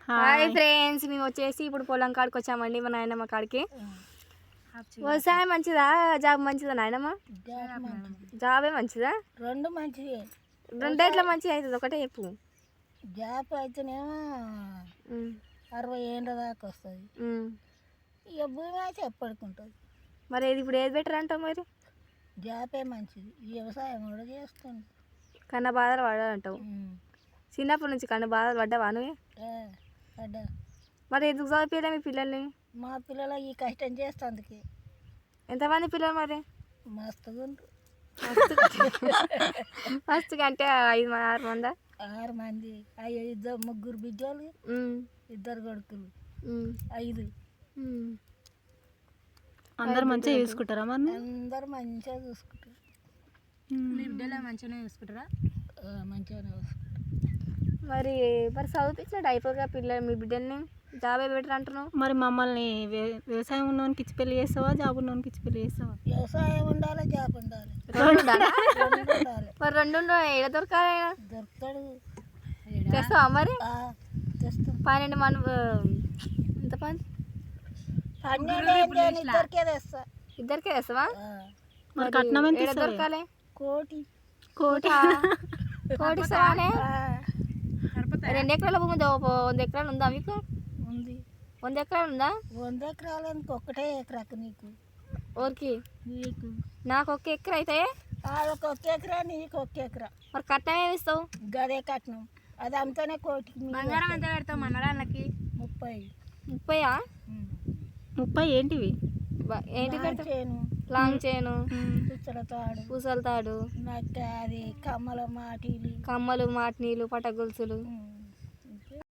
Hi friends, మేము వచ్చేసి ఇప్పుడు పొలం కాడికి వచ్చామండి. మా నాయనమ్మ కాడికి. వ్యవసాయం మంచిదా జాబ్ మంచిదా నాయనమ్మ? జాబే మంచిదా? రెండు మంచిది. రెండేట్లా మంచిగా అవుతుంది? ఒకటే చెప్పు. జాబ్ అయితేనేమో 60 ఏళ్ళ దాకా వస్తుంది. ఇక భూమి అయితే ఎప్పటికుంటుంది. మరి ఇప్పుడు ఏది బెటర్ అంటావు? మరి జాబే మంచిది. వ్యవసాయం కూడా చేస్తుంది. కన్నా బాధలు పడాలంటావు. చిన్నప్పటి నుంచి కన్నా బాధలు పడ్డావా నువ్వు? పడ్డా. మరి ఎందుకు చదివిపోయలే మీ పిల్లల్ని? మా పిల్లలు ఈ కష్టం చేస్తందుకే. ఎంతమంది పిల్లలు మరి? మస్తుగా మస్తుగా అంటే 5-6 మందా? 6 మంది. ఇద్దరు 3 బిడ్డలు, 2 కొడుకులు, 5. అందరు మంచిగా చూసుకుంటారా? మరి అందరు మంచిగా చూసుకుంటారు. మీ బిడ్డలు మంచిగానే చూసుకుంటారా? మంచిగానే చూసుకుంటారు. మరి చదివించినట్టు అయిపోగా పిల్లలు మీ బిడ్డల్ని. జాబే బెటర్ అంటున్నావు. మరి మమ్మల్ని వ్యవసాయం ఉన్నోనికి ఇచ్చి పెళ్లి చేస్తావా, జాబ్ ఉన్నోనికి ఇచ్చి పెళ్లి చేస్తావా? వ్యవసాయం ఉండాలి, జాబ్ ఉండాలి. రెండు ఉండాలా? రెండు ఉండాలి. మరి రెండు ఏడ దొరకాలి? దొరుకుతాడు. తెస్తావా మరి? తెస్తాం. 12 మంది. ఎంత పని? 12 ఇద్దరికే తెస్తా. ఇద్దరికే తెస్తావా? మరి కట్నం ఎంత ఏడ ఇస్తావే? దొరకాలి? కోటి. కోటి ఇస్తావానే? 2 ఎకరాల భూమి 100 ఎకరాలు ఉందా మీకు? ఉంది. 100 ఎకరాలు ఉందా? 100 ఎకరాలు ఒక్కటే ఎకరాకు నీకు. ఊరికి నీకు నాకు 1 ఎకరా అయితే ఒక ఎకరా, నీకు 1 ఎకరా. మరి కట్నం ఏమి ఇస్తావు? గదే కట్నం. అది అమ్మితేనే కోటికి. బంగారం ఎంత పెడతావు మనకి? 30. 30? 30 ఏంటివి? ఏంటి పెడతావు? చేను, లాంగ్ చైను, తాడు, పూసల తాడు, నక్క, అది కమ్మల మాటీలు, కమ్మలు, మాటినీళ్ళు, పటగొలుసులు,